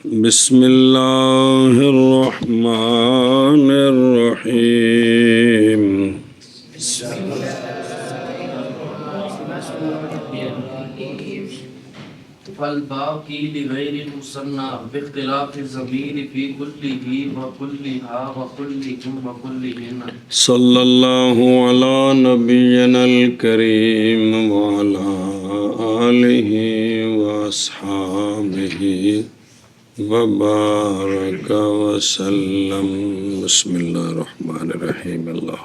بسم اللہ الرحمن الرحیم فالباقی لغیر المثنى باختلاف الضمیر فی کلہ وکلھا وکلہم وکلہن صلی اللہ علی نبینا الکریم وعلی آلہ واصحابہ وبارک وسلم۔ بسم اللہ الرحمن الرحیم۔ اللہ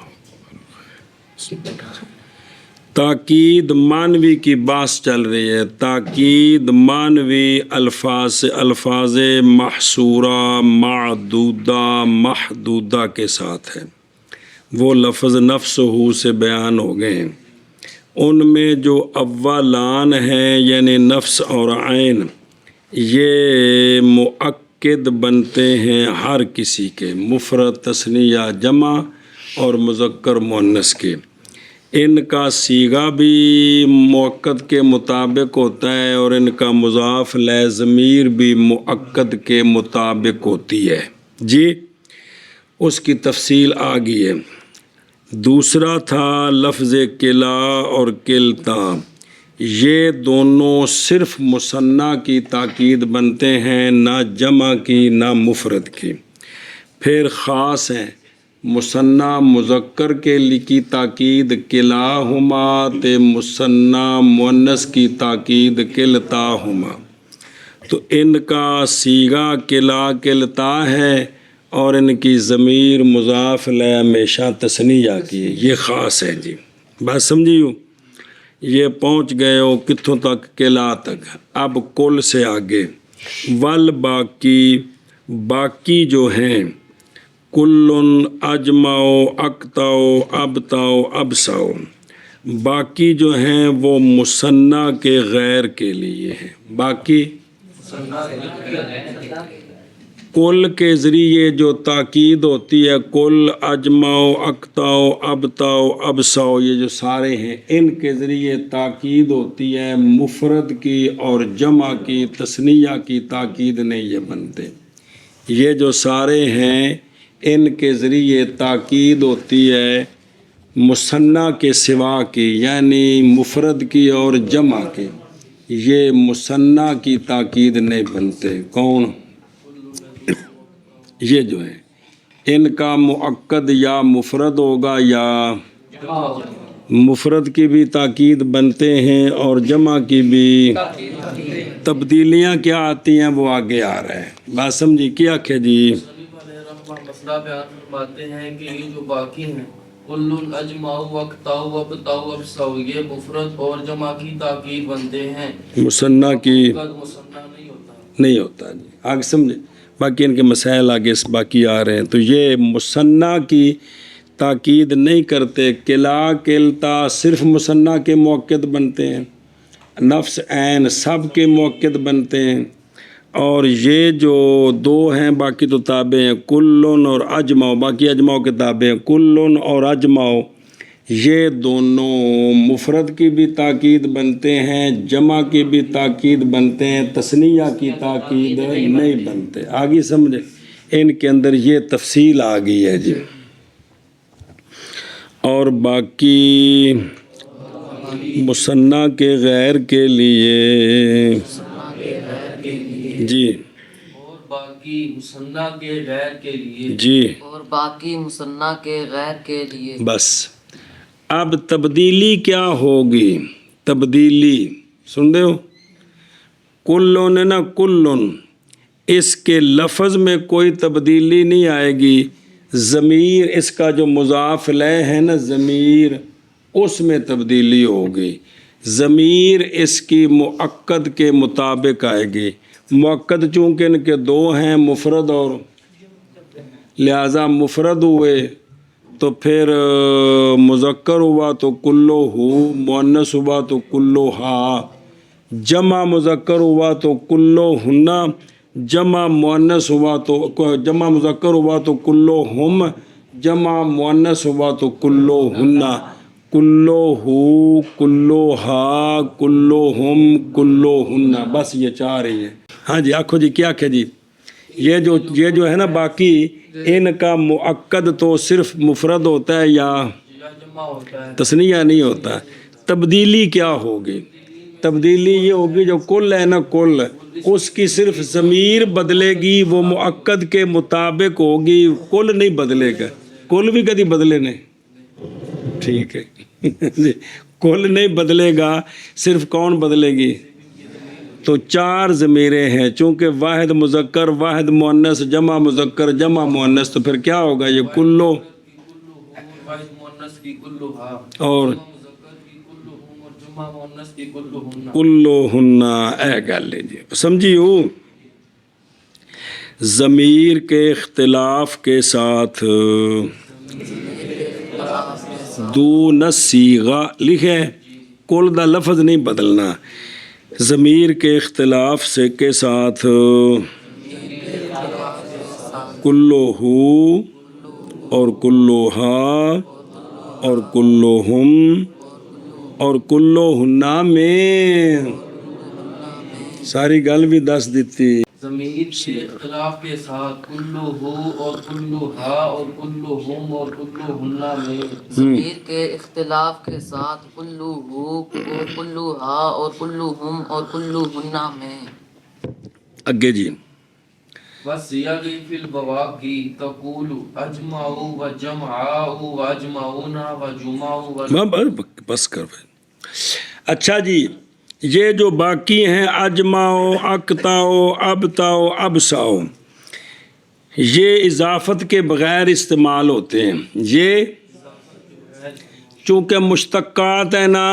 تاکید معنوی کی بحث چل رہی ہے۔ تاکید معنوی الفاظ سے الفاظ محصورہ معدودہ محدودہ کے ساتھ ہے۔ وہ لفظ نفس ہو سے بیان ہو گئے ہیں۔ ان میں جو اولان ہیں یعنی نفس اور عین، یہ مؤکد بنتے ہیں ہر کسی کے، مفرد تثنیہ جمع اور مذکر مؤنث کے۔ ان کا صیغہ بھی مؤکد کے مطابق ہوتا ہے اور ان کا مضاف الیہ ضمیر بھی مؤکد کے مطابق ہوتی ہے۔ جی اس کی تفصیل آ گئی ہے۔ دوسرا تھا لفظ کلا اور کلتا، یہ دونوں صرف مثنیٰ کی تاکید بنتے ہیں، نہ جمع کی نہ مفرد کی۔ پھر خاص ہیں مثنیٰ مذکر کے کی تاکید کلاہما تے مثنیٰ مؤنث کی تاکید کلتاہما۔ تو ان کا صیغہ کلا کلتا ہے اور ان کی ضمیر مضاف الیہ ہمیشہ تثنیہ کی ہے۔ یہ خاص ہے جی، بات سمجھیو۔ یہ پہنچ گئے ہو کتھوں تک؟ کلا تک۔ اب کل سے آگے والباقی، باقی جو ہیں کلن اجمعو اقطعو ابطعو ابسعو، باقی جو ہیں وہ مثنیٰ کے غیر کے لیے ہیں۔ باقی کل کے ذریعے جو تاکید ہوتی ہے، کل اجمعو اقطعو ابطعو ابسعو، یہ جو سارے ہیں ان کے ذریعے تاکید ہوتی ہے، مفرد کی اور جمع کی تثنیہ کی تاکید نہیں یہ بنتے۔ یہ جو سارے ہیں ان کے ذریعے تاکید ہوتی ہے مثنیٰ کے سوا کی، یعنی مفرد کی اور جمع کی۔ یہ مثنیٰ کی تاکید نہیں بنتے۔ کون؟ یہ جو ہے ان کا مؤکد یا مفرد ہوگا، یا مفرد کی بھی تاکید بنتے ہیں اور جمع کی بھی۔ تبدیلیاں کیا آتی ہیں وہ آگے آ رہا ہے، بات سمجھی؟ کیا کہ جی مسئلہ بیان فرماتے ہیں کہ یہ جو باقی ہیں کلن اجمعو اقطعو ابطعو ابسعو، یہ مفرد اور جمع کی تاکید بنتے ہیں، مثنیٰ کی مثنیٰ نہیں ہوتا جی۔ آگے سمجھے؟ باقی ان کے مسائل آگے باقی آ رہے ہیں۔ تو یہ مثنیٰ کی تاکید نہیں کرتے۔ کلا کلتا صرف مثنیٰ کے مؤکد بنتے ہیں، نفس عین سب کے مؤکد بنتے ہیں، اور یہ جو دو ہیں باقی تو تابع ہیں، کلن اور اجمعو، باقی اجمعو کے تابع ہیں۔ کلن اور اجمعو یہ دونوں مفرد کی بھی تاکید بنتے ہیں، جمع کی بھی تاکید بنتے ہیں، تثنیہ کی تاکید نہیں بنتے۔ آگے سمجھے؟ ان کے اندر یہ تفصیل آ گئی ہے جی۔ اور باقی مثنیٰ کے غیر کے لیے جی، اور باقی مثنیٰ کے غیر کے لیے جی، اور باقی مثنیٰ کے غیر کے لیے۔ بس اب تبدیلی کیا ہوگی؟ تبدیلی سن رہے ہو؟ کلن ہے نا، کلن، اس کے لفظ میں کوئی تبدیلی نہیں آئے گی۔ ضمیر اس کا جو مضاف الیہ ہے نا ضمیر، اس میں تبدیلی ہوگی۔ ضمیر اس کی مؤکد کے مطابق آئے گی۔ مؤکد چونکہ ان کے دو ہیں، مفرد اور، لہذا مفرد ہوئے تو پھر مذکر ہوا تو کلو ہو، مؤنث ہوا تو کلو ہا، جمع مذکر ہوا تو کلو ہنہ، جمع مؤنث ہوا تو جمع مذکر ہوا تو کلو ہم، جمع مؤنث ہوا تو کلو ہنہ، کلو ہو، کلو ہا، کلو ہم، کلو ہنہ، بس یہ چار ہی ہیں۔ ہاں جی آکھو جی، کیا کہ جی یہ جو ہے نا باقی ان کا مؤکد تو صرف مفرد ہوتا ہے یا جمع ہوتا ہے؟ تثنیہ نہیں ہوتا. تبدیلی کیا ہوگی؟ تبدیلی یہ ہوگی جو کل ہے نا کل، اس کی صرف ضمیر بدلے گی، وہ مؤکد کے مطابق ہوگی، کل نہیں بدلے گا. کل بھی کدی بدلے نہیں. ٹھیک ہے کل نہیں بدلے گا، صرف کون بدلے گی؟ تو 4 ضمیریں ہیں، چونکہ واحد مذکر واحد مؤنث جمع مذکر جمع مؤنث، تو پھر کیا ہوگا؟ یہ کلو واحد مؤنث کی کلھا، اور مذکر کی کلھم اور جمع مؤنث کی کلھن. کلو ہننا. اے گل لیجیے سمجھیو، ضمیر کے اختلاف کے ساتھ دون الصیغہ لکھے، کل دا لفظ نہیں بدلنا، ضمیر کے اختلاف سے کے ساتھ کلو ہو اور کلو ہا اور کلو ہم اور کلو ہننا میں ساری گل بھی دس دیتی. ضمیر کے اختلاف کے ساتھ کلو ہو اور کلو ہا اور کلو ہم اور کلو ہننا میں. ضمیر کے اختلاف کے ساتھ کلو ہو اور کلو ہا اور کلو ہم اور کلو ہننا میں. اگے جی. وَالسِّيَاغِ فِي الْبَوَاقِي تَقُولُ أَجْمَعُوا وَجَمْعَاءُ وَأَجْمَعُونَ وَجُمَعُوا. بس کر بھائی. اچھا جی، یہ جو باقی ہیں اجماؤ اقطاؤ ابتاؤ ابساؤ، یہ اضافت کے بغیر استعمال ہوتے ہیں. یہ چونکہ مشتقات ہیں نا،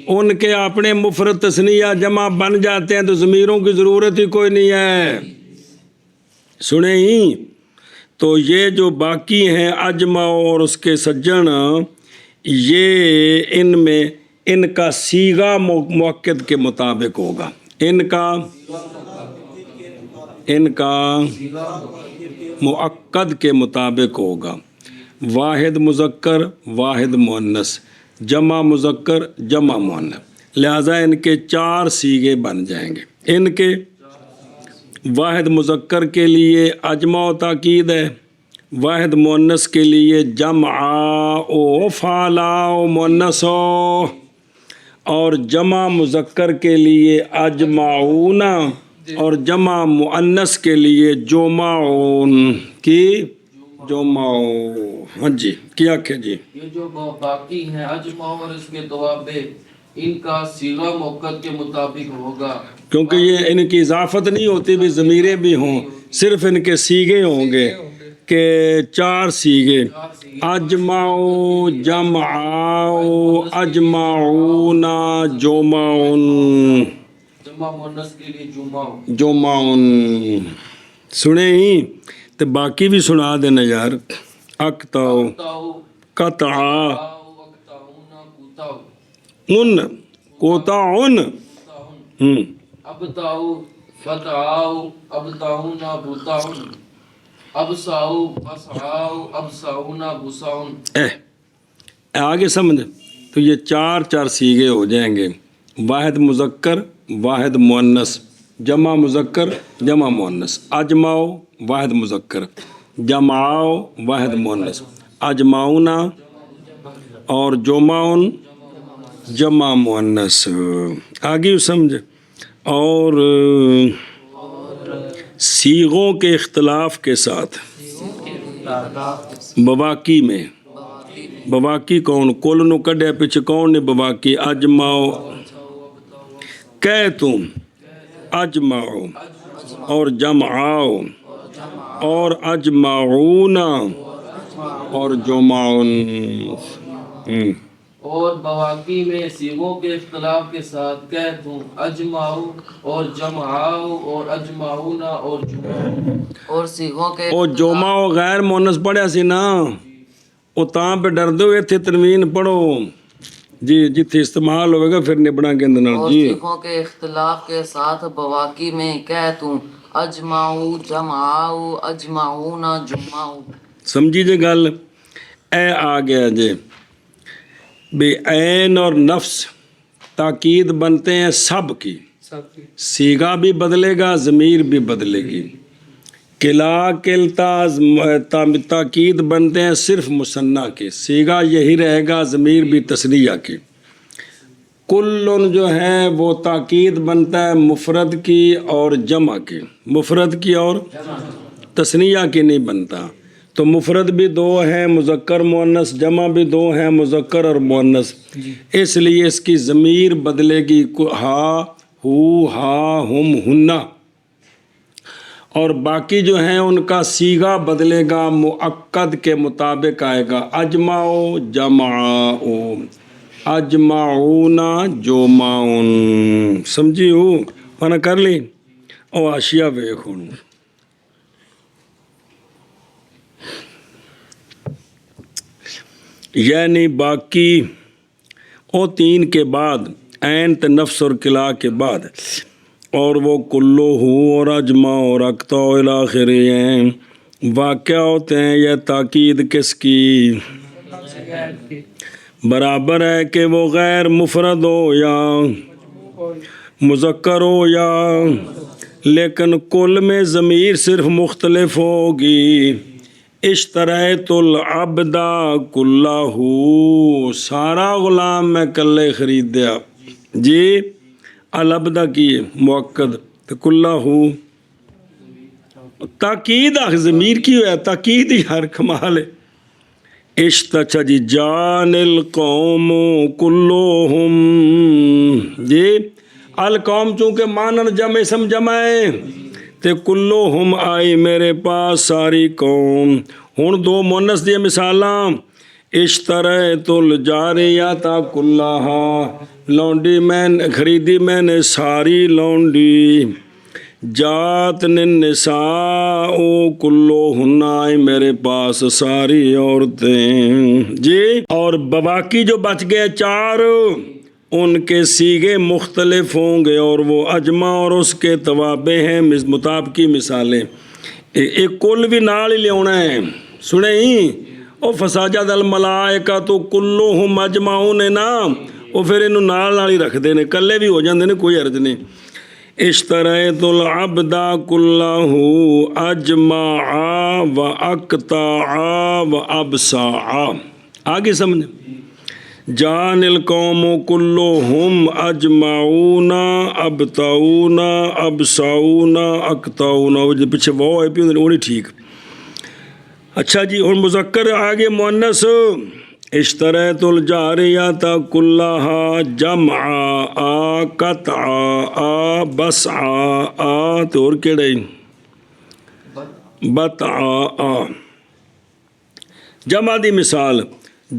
ان کے اپنے مفرد تثنیہ جمع بن جاتے ہیں، تو ضمیروں کی ضرورت ہی کوئی نہیں ہے. سنیں ہی تو یہ جو باقی ہیں اجماؤ اور اس کے سجن، یہ ان میں ان کا صیغہ مؤکد کے مطابق ہوگا. ان کا مؤکد کے مطابق ہوگا. واحد مذکر واحد مؤنث جمع مذکر جمع مؤنث، لہذا ان کے 4 صیغے بن جائیں گے. ان کے واحد مذکر کے لیے اجمع و تاکید ہے، واحد مؤنث کے لیے جمعاؤ فعلاؤ مؤنثو، اور جمع مذکر کے لیے اجمعون، اور جمع مؤنث کے لیے جمعون کی جمعو. ہاں جی کیا کہ جی یہ جو باقی ہیں اجماع اور اس کے توابع، ان کا صیغہ مؤکد کے مطابق ہوگا، کیونکہ یہ ان کی اضافت نہیں ہوتی بھی ضمیریں بھی ہوں، صرف ان کے صیغے ہوں گے کہ 4 صیغے. اجمعو جمعاؤ اجمعون جمعون جمع مؤنث کے لیے جمعو. جمعون. سنیں ہی تو باقی بھی سنا دینا یار. اقتاؤ قطعا ان کوتاؤن ابتاؤ فتعاؤ ابتاؤن بتاؤن ابساؤ بسعاؤ ابساؤن بساؤن. آگے سمجھ. تو یہ 4 صیغے ہو جائیں گے، واحد مذکر واحد مؤنث جمع مذکر جمع مؤنث، اجماؤ واحد مذکر جمعاؤ واحد مؤنث، اجمعون اور جمعون جمع مؤنث. آگے سمجھ. اور صیغوں کے اختلاف کے ساتھ بواقی میں، بواقی کون کل نو کڈیا پیچھے کون نے بواقی؟ اجماؤ کہ تم اجماؤ اور جمعاؤ اور اجمعون اور جمعون. اور بواقی میں صیغوں کے اختلاف کے ساتھ کہہ دوں اجماؤ اور جمعاؤ اور اجمعون اور جمعون. اور صیغوں کے او جمعو غیر مؤنث پڑھیا سی نا، وہ تاں پہ ڈر دو ایتھے تنوین پڑھو جی، جتھے استعمال ہوئے گا پھر نبڑا کے اندر اور جی. صیغوں کے اختلاف کے ساتھ بواقی میں کہہ توں اجماؤ جمعاؤ اجمعون جمعاؤ. سمجھی جے گل. اے آ گیا جے بے عین اور نفس تاکید بنتے ہیں سب کی، صیغہ بھی بدلے گا ضمیر بھی بدلے گی. کلا کلتا تاکید بنتے ہیں صرف مثنیٰ کے، صیغہ یہی رہے گا ضمیر بھی تثنیہ کے۔ کل جو ہے وہ تاکید بنتا ہے مفرد کی اور جمع کے، مفرد کی اور تثنیہ کی نہیں بنتا۔ تو مفرد بھی دو ہیں مذکر مؤنث، جمع بھی دو ہیں مذکر اور مؤنث، اس لیے اس کی ضمیر بدلے گی ہا ہو ہا ہم ہنہ، اور باقی جو ہیں ان کا صیغہ بدلے گا مؤکد کے مطابق آئے گا، اجمعو جمعو، اجمعون جمعون، سمجھی ہو مانا کر لی او آشیا ویکھو۔ یعنی باقی او تین کے بعد عین نفس اور کلا کے بعد اور وہ کلو ہو اور اجمع اور اقطع الاخر ہیں واقع ہوتے ہیں، یہ تاکید کس کی برابر ہے کہ وہ غیر مفرد ہو یا مذکر ہو یا، لیکن کل میں ضمیر صرف مختلف ہوگی۔ اشتریت العبد کلہ، سارا غلام میں کلے خرید دیا جی، العبد کی مؤکد تو کلہ، تاکید ضمیر کی ہے، تاکید ہی ہر کمال ہے۔ اچھا جی، جان القوم کلہم، جی القوم چونکہ مانن جمع اسم جمع ہے تے کلہم آئی میرے پاس ساری قوم۔ ہن دو مونس دی مثالاں، اشتریت الجاریۃ کلہا، لونڈی میں خریدی میں نے ساری لونڈی، جات النساء کلہن، آئی میرے پاس ساری عورتیں جی۔ اور باقی جو بچ گئے چار ان کے صیغے مختلف ہوں گے اور وہ اجمع اور اس کے توابع ہیں مطابقی مثالیں۔ ایک کل بھی نال ہی لیاؤنا ہے، سنے ہی او فسجد الملائکہ تو کلہم اجمعون ہے نا، وہ پھر انہوں نال ہی رکھ دینے، کلے بھی ہو جاندے نے، کوئی عرض نہیں۔ اشتریت العبد کلہ اجمع و اقطع و ابصع، آگے سمجھ، جان القوم کلہم اجمعون ابطعون ابصعون اقطعون، پیچھے وہ ہے پی وہ نہیں ٹھیک۔ اچھا جی، اور مذکر آگے مؤنث، اشتریت الجاریۃ کلہا جمع قطع بسع، تو اور کیڑے بطع، جمع دی مثال،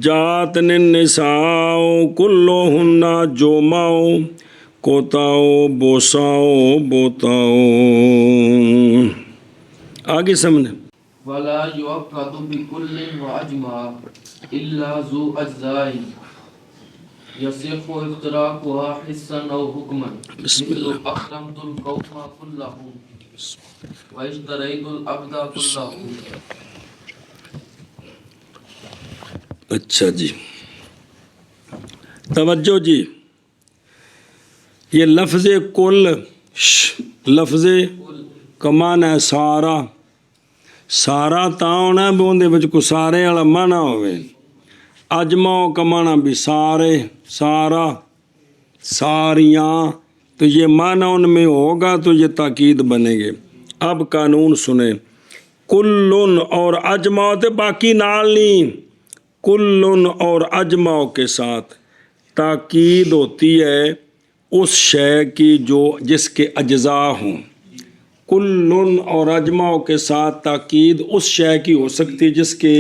جات النساء کلہن جمع قطع بسع بطع، آگے سمجھ۔ ولا يؤكد بكل واجمع الا ذو اجزاء يصح افتراقها حسا او حكما، مثل اكرمت القوم كلهم واشتريت العبد كله۔ اچھا جی، توجہ جی، یہ لفظ کل، لفظ کمان ہے سارا، سارا تا ہونا ہے بھی اندے وچ کو سارے والا معنی ہوئے، اجمع کمانا بھی سارے، سارا، ساریاں، تو یہ معنی ان میں ہوگا تو یہ تاکید بنے گے۔ اب قانون سنیں، کلن اور اجمع تے باقی نال نہیں، کلن اور اجمع کے ساتھ تاکید ہوتی ہے اس شے کی جو جس کے اجزاء ہوں، کلن اور اجمع کے ساتھ تاکید اس شے کی ہو سکتی جس کے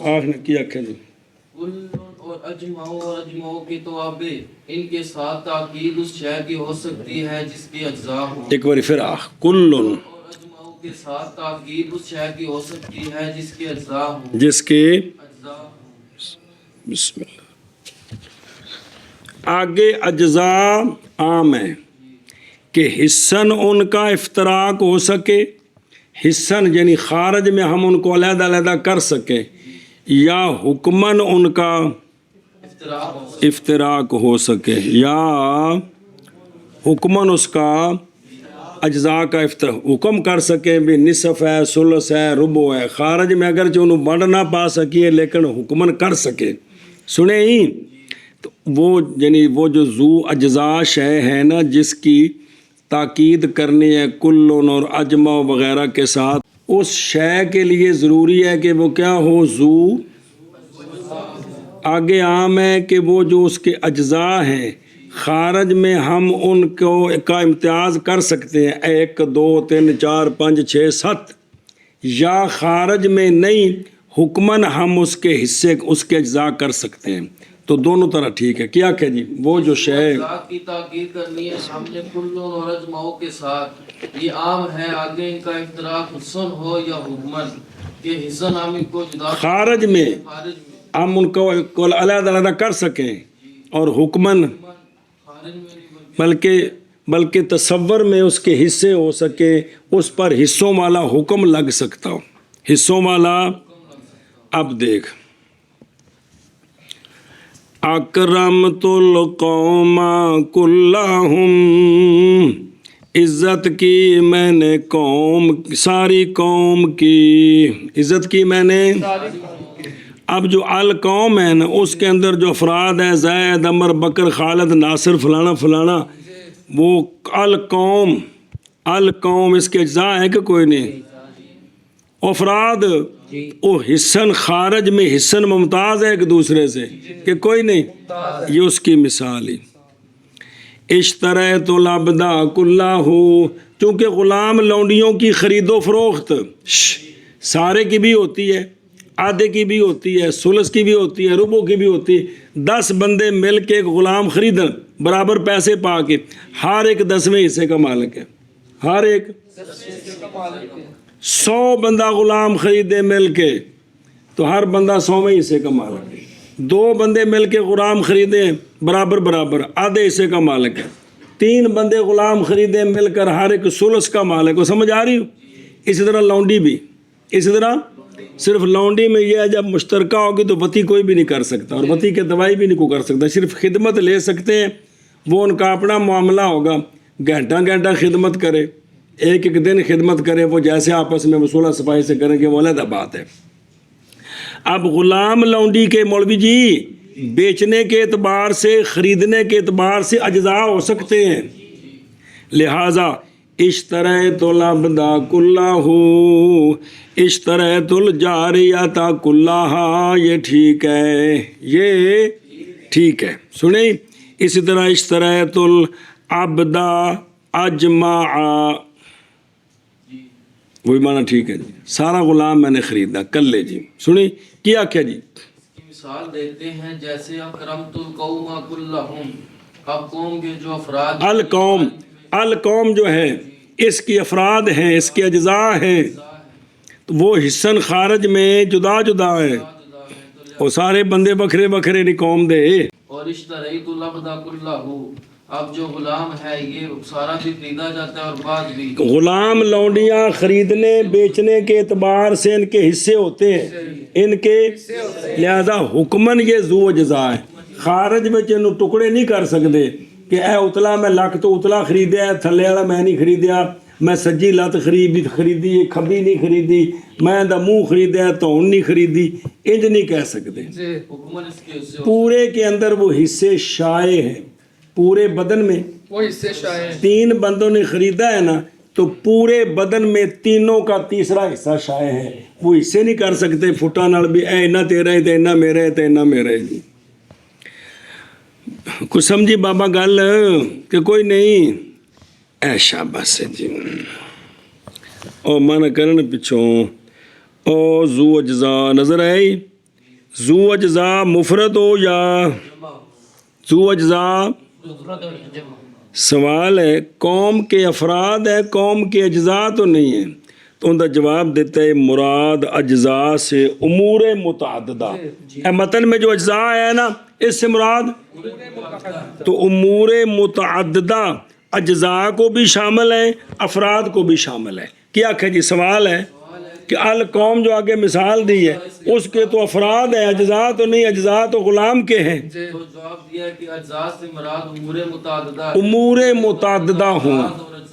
آخر کیا کہہ جی، کل اور اجمع کے توابع ان کے ساتھ تاکید اس شے کی ہو سکتی ہے جس کے اجزاء ہوں، ایک بار پھر کلن اور اجمع کے ساتھ تاکید اس شے کی ہو سکتی ہے جس کے اجزاء ہوں، جس کے اجزاء ہوں۔ بسم اللہ۔ آگے اجزاء عام ہیں کہ حصن ان کا افتراق ہو سکے، حصن یعنی خارج میں ہم ان کو علیحدہ علیحدہ کر سکیں، یا حکمن ان کا افتراق ہو سکے، یا حکمن اس کا اجزاء کا حکم کر سکیں بھی نصف ہے، ثلث ہے، ربع ہے. خارج میں اگرچہ انہوں بڑھ نہ پا سکیے لیکن حکمن کر سکے. سنیں ہی تو وہ یعنی وہ جو ذو اجزاء شے ہے نا جس کی تاکید کرنی ہے کلن اور اجمع وغیرہ کے ساتھ، اس شے کے لیے ضروری ہے کہ وہ کیا ہو، ذو. آگے عام ہے کہ وہ جو اس کے اجزاء ہیں خارج میں ہم ان کو کا امتیاز کر سکتے ہیں 1 2 3 4 5 6 7، یا خارج میں نہیں حکمن ہم اس کے حصے اس کے اجزاء کر سکتے ہیں. تو دونوں طرح ٹھیک ہے. کیا کہ جی وہ جو شے ذات کی تاکید کرنی ہے ہم نے کلن اور اجمعوں کے ساتھ، یہ عام ہے. آگے ان کا افتراق حسن ہو یا حکمن کہ حسن ہم ان کو جدا خارج میں خارج میں ہم ان کو علیحدہ علیحدہ کر سکیں اور حکمن خارج میں نہیں بلکہ تصور میں اس کے حصے ہو سکے، اس پر حصوں والا حکم لگ سکتا ہو. حصوں والا اب دیکھ اکرمت القوم کلہم، عزت کی میں نے قوم ساری قوم کی، عزت کی میں نے. اب جو القوم ہے نا اس کے اندر جو افراد ہیں زید عمر بکر خالد ناصر فلانا فلانا، وہ القوم اس کے اجزاء ہیں کہ کوئی نہیں. افراد وہ حسن خارج میں حسن ممتاز ہے ایک دوسرے سے کہ کوئی نہیں. یہ اس کی مثال ہی. اشتریت العبدا کلہ، چونکہ غلام لونڈیوں کی خرید و فروخت سارے کی بھی ہوتی ہے، آدھے کی بھی ہوتی ہے، ثلث کی بھی ہوتی ہے، ربع کی بھی ہوتی ہے. 10 بندے مل کے ایک غلام خریدن برابر پیسے پا کے، ہر ایک 10ویں حصے کا مالک ہے. ہر ایک 100 بندہ غلام خریدے مل کے تو ہر بندہ 100ویں حصے کا مالک ہے. 2 بندے مل کے غلام خریدے برابر آدھے حصے کا مالک ہے. 3 بندے غلام خریدے مل کر ہر ایک ثلث کا مالک ہے. سمجھ آ رہی ہو؟ اسی طرح لونڈی بھی، اسی طرح صرف لونڈی میں یہ ہے جب مشترکہ ہوگی تو وتی کوئی بھی نہیں کر سکتا، اور وتی کے دوائی بھی نہیں کو کر سکتا. صرف خدمت لے سکتے ہیں، وہ ان کا اپنا معاملہ ہوگا. گھنٹہ خدمت کرے، ایک دن خدمت کرے، وہ جیسے آپس میں وصولہ صفائی سے کریں گے وہ علیحدہ بات ہے. اب غلام لونڈی کے مولوی جی بیچنے کے اعتبار سے، خریدنے کے اعتبار سے اجزاء ہو سکتے ہیں. لہٰذا اشتریت العبد کلہ، اشتریت الجاریۃ کلہا، یہ ٹھیک ہے، یہ ٹھیک ہے. سنیں اسی طرح اشتریت العبد اجمع، وہی معنی ٹھیک ہے جی. سارا غلام میں نے خریدا کل لے جی. سنیں کیا کیا جی مثال دیتے ہیں جیسے اکرمت القوم کلہم، اب قوم کے جو افراد القوم جو ہے اس کی افراد ہیں، اس کے اجزاء ہیں، تو وہ حصن خارج میں جدا جدا ہے، وہ سارے بندے بکھرے نہیں قوم دے. اور اشتریت العبد کلہ، اب جو غلام ہے یہ سارا بھی خریدا جاتا ہے اور بعد بھی غلام لونڈیاں خریدنے بیچنے کے اعتبار سے ان کے حصے ہوتے ہیں، ان کے لہذا حکمن یہ ذو اجزاء ہے. خارج میں انہوں ٹکڑے نہیں کر سکتے کہ اے اتلا میں لکھ تو اتلا خریدیا ہے، تھلے والا میں نہیں خریدیا، میں سجی لت خریدی کھبی نہیں خریدی، میں دا منہ خریدیا تون نہیں خریدی. انج نہیں کہہ سکتے. حکمن اس کے حصے پورے کے اندر وہ حصے شائع ہیں. پورے بدن میں وہ حصے شائع ہیں. 3 بندوں نے خریدا ہے نا تو پورے بدن میں تینوں کا تیسرا حصہ شائع ہے. وہ حصے نہیں کر سکتے فٹا نال بھی اے اینا تیرا ہے تے اینا میرا ہے تے اینا میرا ہے جی. کچھ سمجھی بابا گل کہ کوئی نہیں؟ اے شاباش جی. او من کرن پچھوں او ذو اجزاء نظر آئی. ذو اجزاء مفرد ہو یا ذو اجزاء؟ سوال ہے قوم کے افراد ہے، قوم کے اجزاء تو نہیں ہے. تو ان کا جواب دیتا ہے مراد اجزاء سے امور متعددہ. متن میں جو اجزاء ہے نا اس سے مراد تو امور متعددہ اجزاء کو بھی شامل ہے، افراد کو بھی شامل ہے. کیا کہ جی سوال ہے کہ القوم جو آگے مثال دی ہے اس کے تو افراد ہیں، اجزاء تو نہیں، اجزاء تو غلام کے ہیں. تو جواب دیا کہ اجزاء سے مراد امور متعددہ امور متعددہ ہوں.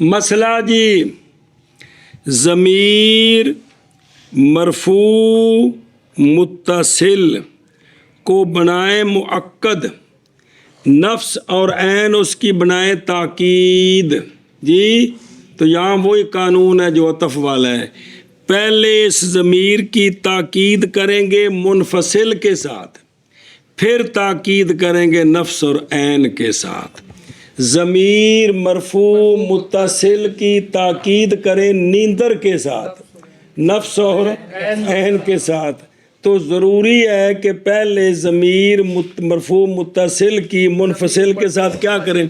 مسئلہ جی ضمیر مرفوع متصل کو بنائے مؤکد، نفس اور عین اس کی بنائے تاکید جی، تو یہاں وہی قانون ہے جو عطف والا ہے، پہلے اس ضمیر کی تاکید کریں گے منفصل کے ساتھ، پھر تاکید کریں گے نفس اور عین کے ساتھ۔ ضمیر مرفوع متصل کی تاکید کریں نیندر کے ساتھ، نفس اور عین کے ساتھ، تو ضروری ہے کہ پہلے ضمیر مرفوع متصل کی منفصل کے ساتھ کیا کریں؟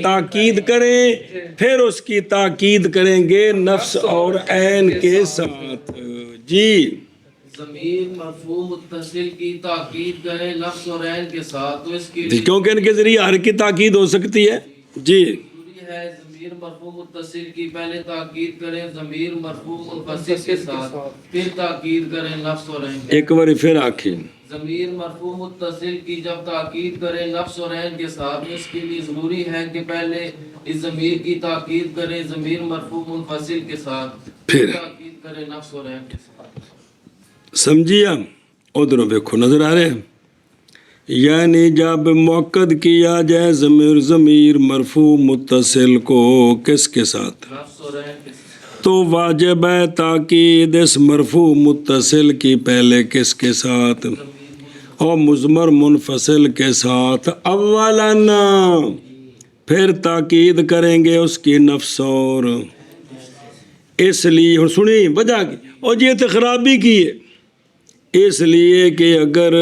تاکید کریں، پھر اس کی تاکید کریں گے نفس اور عین کے ساتھ جی۔ ضمیر مرفوع متصل کی تاکید کریں نفس اور عین کے ساتھ، تو اس کے جی کیونکہ ان کے ذریعے ہر کی تاکید ہو سکتی ہے جی۔ ضروری ہے ضمیر مرفوع متصل کی پہلے تاکید کریں ضمیر مرفوع منفصل کے ساتھ، پھر تاکید کریں نفس اور عین کے ایک بار پھر آخیں، ضمیر مرفوع متصل کی جب تاکید کریں نفس اور عین کے ساتھ، اس کے لیے ضروری ہے کہ پہلے اس ضمیر کی تاکید کریں ضمیر مرفوع منفصل کے ساتھ، پھر تاکید کریں نفس اور عین کے ساتھ۔ سمجھیے آپ ادھر دیکھو نظر آ رہے ہیں، یعنی جب مؤکد کیا جائے ضمیر مرفوع متصل کو کس کے ساتھ؟ نفس اور عین کے ساتھ، تو واجب ہے تاکید اس مرفوع متصل کی پہلے کس کے ساتھ؟ اور مضمر منفصل کے ساتھ اولاً، پھر تاکید کریں گے اس کی نفس اور، اس لیے سنی وجہ کی اور یہ تو خرابی کی ہے، اس لیے کہ اگر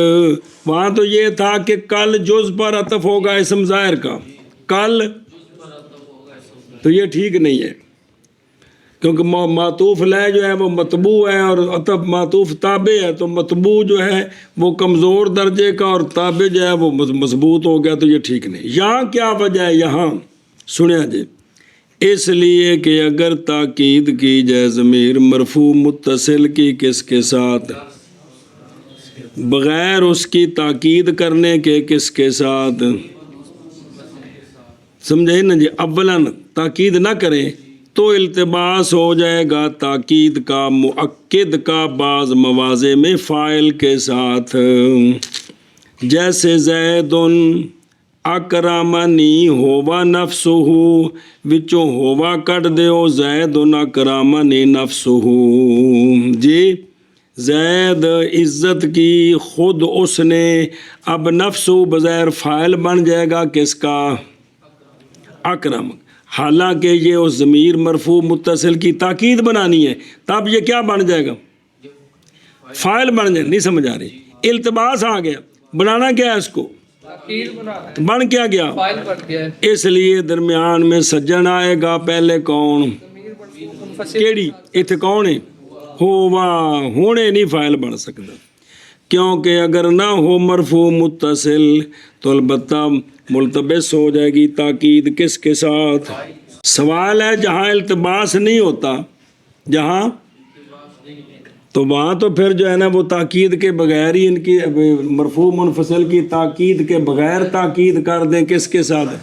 وہاں تو یہ تھا کہ کل جز پر عطف ہوگا اسم ظاہر کا، کل تو یہ ٹھیک نہیں ہے، کیونکہ معطوف لے جو ہے وہ مطبوع ہے اور عطف معطوف تابع ہے، تو مطبوع جو ہے وہ کمزور درجے کا اور تابع جو ہے وہ مضبوط ہو گیا، تو یہ ٹھیک نہیں۔ یہاں کیا وجہ ہے؟ یہاں سنیا جی، اس لیے کہ اگر تاکید کی جائے ضمیر مرفوع متصل کی کس کے ساتھ؟ بغیر اس کی تاکید کرنے کے کس کے ساتھ؟ سمجھے نا جی، اولاً تاکید نہ کریں تو التباس ہو جائے گا تاکید کا مؤکد کا بعض مواضع میں فاعل کے ساتھ، جیسے زید اکرمنی ہوا نفسہ وچوں ہوا کٹ دیو زید اکرمنی نفسہ جی، زید عزت کی خود اس نے، اب نفس بظاہر فاعل بن جائے گا کس کا؟ اکرم، حالانکہ یہ اس ضمیر مرفوع متصل کی تاکید بنانی ہے، تب یہ کیا بن جائے گا؟ فاعل بن جائے، نہیں سمجھ آ رہی، التباس آ گیا، بنانا کیا ہے اس کو؟ بن کیا گیا؟ اس لیے درمیان میں سجن آئے گا، پہلے کون؟ کیڑی اتنے کون ہے؟ ہوا، ہونے نہیں فاعل بن سکتا، کیونکہ اگر نہ ہو مرفوع متصل تو البتہ ملتبس ہو جائے گی تاکید کس کے ساتھ؟ سوال ہے جہاں التباس نہیں ہوتا، جہاں تو وہاں تو پھر جو ہے نا وہ تاکید کے بغیر ہی ان کی مرفوع منفصل کی تاکید کے بغیر تاکید کر دیں کس کے ساتھ،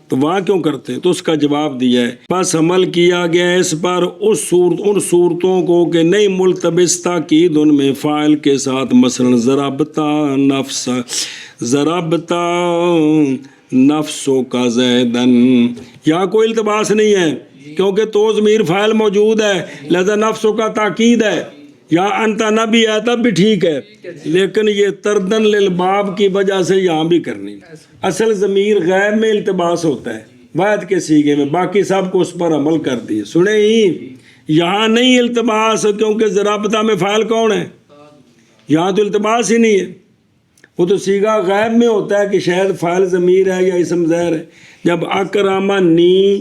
تو وہاں کیوں کرتے ہیں؟ تو اس کا جواب دیا ہے، بس عمل کیا گیا اس پر ان صورتوں کو کہ نہیں ملتبس تاکید ان میں فاعل کے ساتھ، مثلا ضربتا نفس، ضربتا نفسوں کا زیدن، یہاں کوئی التباس نہیں ہے کیونکہ تو ضمیر فاعل موجود ہے، لہذا نفسوں کا تاکید ہے، یا انتا نہ بھی ہے تب بھی ٹھیک ہے، لیکن یہ تردن للباب کی وجہ سے یہاں بھی کرنی، اصل ضمیر غیب میں التباس ہوتا ہے واحد کے صیغے میں، باقی سب کو اس پر عمل کر دیے، سنیں ہی یہاں نہیں التباس، کیونکہ ضرابطہ میں فاعل کون ہے؟ یہاں تو التباس ہی نہیں ہے، وہ تو صیغہ غیب میں ہوتا ہے کہ شاید فاعل ضمیر ہے یا اسم ظاہر ہے، جب اکرمنی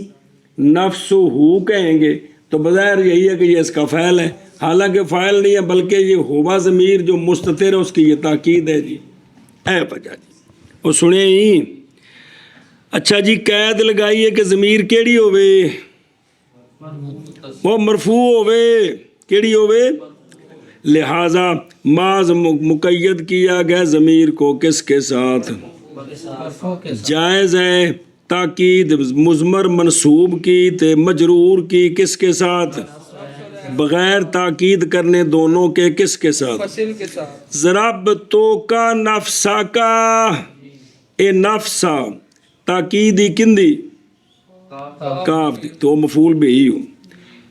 نفسہ کہیں گے تو بظاہر یہی ہے کہ یہ اس کا فعل ہے، حالانکہ فاعل نہیں ہے بلکہ یہ ہوا ضمیر جو مستتر ہے اس کی یہ تاکید ہے جی، اے بجا جی، وہ سنیں ہی۔ اچھا جی، قید لگائیے کہ ضمیر کیڑی ہوئے؟ وہ مرفوع ہوئے، کیڑی ہوئے؟ لہذا ماض مقید کیا گیا ضمیر کو کس کے ساتھ؟ جائز ہے تاکید مضمر منصوب کی تے مجرور کی کس کے ساتھ؟ بغیر تاکید کرنے دونوں کے کس کے ساتھ؟ فصل کے ساتھ. ضربتو کا نفسا کا اے نفسا تاکیدی کندی کاف دی تو مفعول بھی ہی ہوں.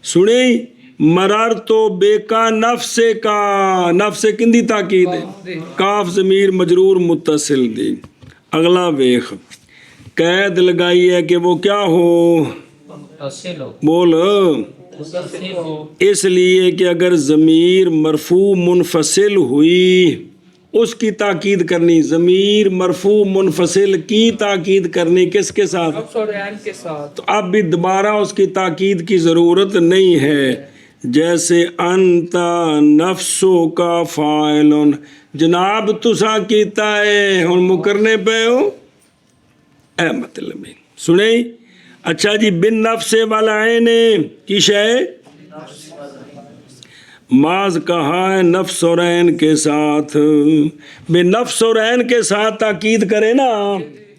سنیں مرار تو بے کا نفس کا نفس کندی تاکید ہے کاف ضمیر مجرور متصل دی. اگلا ویخ قید لگائی ہے کہ وہ کیا ہو بول اس لیے کہ اگر ضمیر مرفوع منفصل ہوئی اس کی تاکید کرنی. ضمیر مرفوع منفصل کی تاکید کرنی کس کے ساتھ؟ نفس اور عین کے ساتھ. تو اب بھی دوبارہ اس کی تاکید کی ضرورت نہیں ہے. جیسے انتا نفسو کا فاعلن جناب تسا کیتا ہے ہن مکرنے پہ ہو اے مطلب ہے. سنیں اچھا جی بن نفس والا عین کی شے ماز کہا ہے نفس اور عین کے ساتھ. بے نفس اور عین کے ساتھ تاکید کرے نا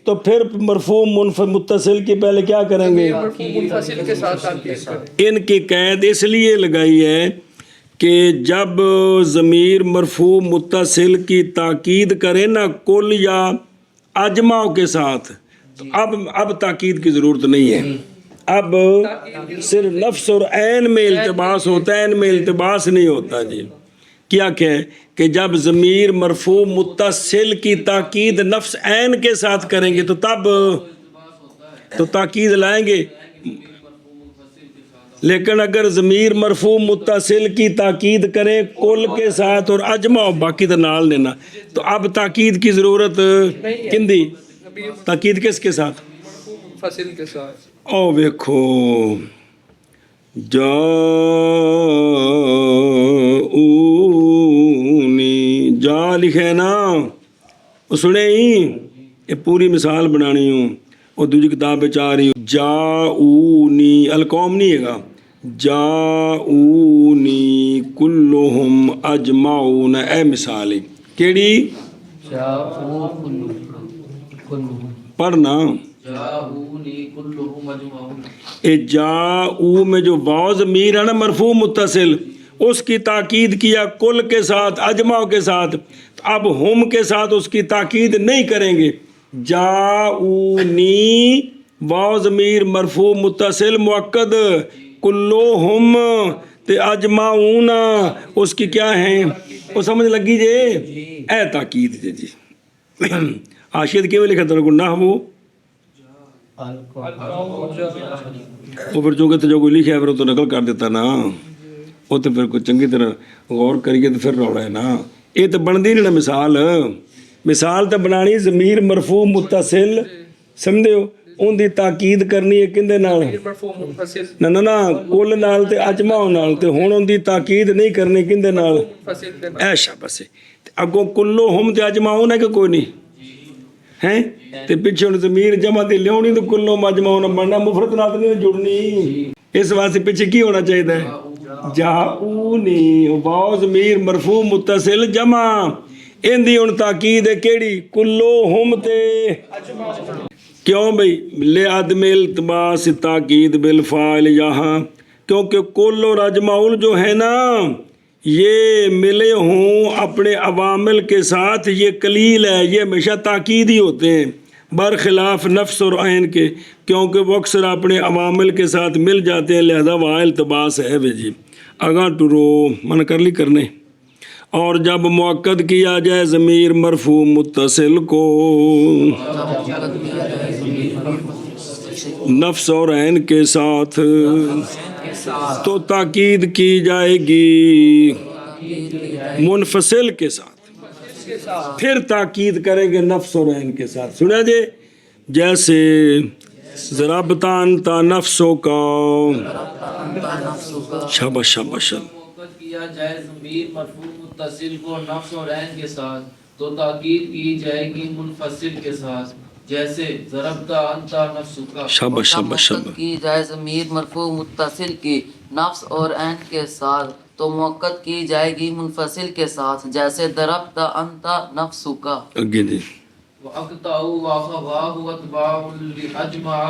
تو پھر مرفوع متصل کی پہلے کیا کریں گے؟ مرفوع منفصل کے ساتھ تاکید کریں. ان کی قید اس لیے لگائی ہے کہ جب ضمیر مرفوع متصل کی تاکید کرے نا کل یا اجماع کے ساتھ تو اب تاکید کی ضرورت نہیں ہے. اب صرف نفس اور عین میں التباس ہوتا ہے عین میں التباس نہیں ہوتا. جی کیا کہ جب ضمیر مرفوع متصل کی تاکید نفس عین کے ساتھ کریں گے تو تب تو تاکید لائیں گے. لیکن اگر ضمیر مرفوع متصل کی تاکید کریں کل کے ساتھ اور اجماع باقی تو نال لینا تو اب تاکید کی ضرورت کندی تاکید کس کے ساتھ؟ مرفوع منفصل کے ساتھ. او ویکھو جاؤنی جا لکھے نا وہ سنے ہی یہ پوری مثال بنانی ہوں اور دوسری کتاب پہ چاہ رہی ہوں. جاؤنی القوم نہیں ہے گا جاؤنی کلہم اجمعون اے مثالی کیڑی پڑھنا اے جاؤ میں جو واو ضمیر ہے نا مرفوع متصل اس کی تاکید کیا کل کے ساتھ اجماع کے ساتھ اب ہم کے ساتھ اس کی تاکید نہیں کریں گے. جاؤنی واو ضمیر مرفوع متصل مؤکد کلہم تے اجمعون اس کی کیا ہیں وہ سمجھ لگی جے اے تاکید جے جی. آشید کیوں لکھا تھا نہ وہ پھر چونکہ تو جو کوئی لکھا ہے پھر تو نقل کر دیتا نا وہ تو پھر کوئی چنگی طرح غور کریے تو پھر روڑا ہے نا. یہ تو بنتی نہیں نا مثال تو بنانی ضمیر مرفوع متصل سمجھے ہو ان دی تاکید کرنی ہے کندے نال نہ کل نال تے اجماع نال تے ہن ان دی تاکید نہیں کرنی کندے نال اے شاباش اگوں کلو ہم تے اجماع ہے کہ کوئی نہیں ہیں تے پیچھے ہن ضمیر جمع تے لیاونی تو کلو مجمع بننا مفرد نال نہیں جڑنی. اس واسطے پیچھے کی ہونا چاہیے ہے جاؤنی واو ضمیر مرفوع متصل جمع ان دی ہن تاکید ہے کیڑی کلو ہم تے کیوں بھئی لے عدم التباس تاکید بالفاعل یہاں کیونکہ کل اور اجماع جو ہے نا یہ ملے ہوں اپنے عوامل کے ساتھ یہ قلیل ہے یہ ہمیشہ تاکید ہی ہوتے ہیں برخلاف نفس اور عین کے کیونکہ وہ اکثر اپنے عوامل کے ساتھ مل جاتے ہیں لہذا وہاں التباس ہے بھئی جی. اگاں ٹرو من کر لی کرنے اور جب مؤکد کیا جائے ضمیر مرفوع متصل کو نفس اور عین کے ساتھ تو تاکید کی جائے گی منفصل کے ساتھ پھر تاکید کریں گے نفس اور عین کے ساتھ. سنا جے جیسے ضربتا انتا نفسوں کا شاباش شاباش کیا جائے ضمیر مرفوع متصل کو نفس اور عین کے ساتھ تو تاکید کی جائے گی منفصل کے ساتھ جیسے ضربتا انتا نفسک. شاباش شاباش مؤکد کی جائے ضمیر مرفوع متصل کی نفس اور عین کے ساتھ تو مؤکد کی جائے گی منفصل کے ساتھ جیسے ضربتا انتا نفسک. اگے جی وأقطعوا وأخواه واتباعوا لأجمع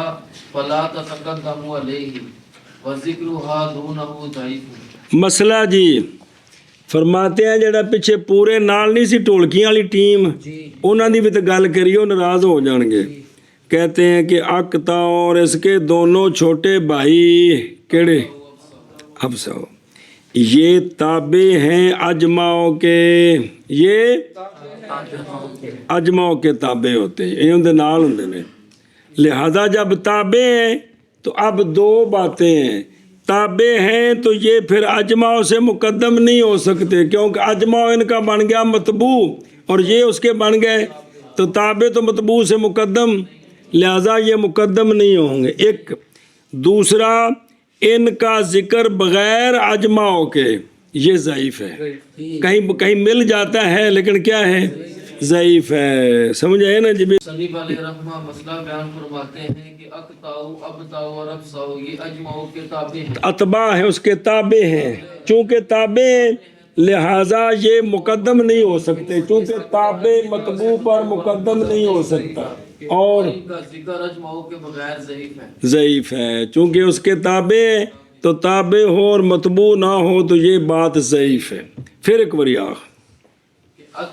فلا تتقدموا عليه وذكرها دونه ضعيف۔ مسئلہ جی فرماتے ہیں جڑا پیچھے پورے نال نہیں سی ٹولکیاں والی ٹیم انہاں دی بھی تو گل کریو ناراض ہو جان گے۔ کہتے ہیں کہ اقتا اور اس کے دونوں چھوٹے بھائی کیڑے ابسا یہ تابع ہیں اجماؤں کے، یہ اجماؤں کے تابع ہوتے ہیں، یہ اندے نال ہوندے نے۔ لہذا جب تابع ہیں تو اب دو باتیں ہیں، تابع ہیں تو یہ پھر اجماؤں سے مقدم نہیں ہو سکتے کیونکہ اجماؤں ان کا بن گیا مطبوع اور یہ اس کے بن گئے تو تابع تو مطبوع سے مقدم، لہذا یہ مقدم نہیں ہوں گے۔ ایک دوسرا ان کا ذکر بغیر اجماؤں کے یہ ضعیف ہے، کہیں مل جاتا ہے لیکن کیا ہے ضعیف ہے، سمجھے نا جی؟ صلیب علیہ رحمہ مسئلہ بیان فرماتے ہیں کہ اقطاؤ ابتاؤ اور ابساؤ یہ اجماؤں کے تابع ہیں، اتباع ہیں اس کے تابع ہیں، چونکہ تابع ہیں لہٰذا یہ مقدم نہیں ہو سکتے، چونکہ تابع مطبوع پر مقدم نہیں ہو سکتا، اور ان کا ذکر اجماؤں کے بغیر ضعیف ہے۔ ضعیف ہے چونکہ اس کے تابع ہیں تو تابع ہو اور مطبوع نہ ہو تو یہ بات ضعیف ہے۔ پھر ایک باری آخر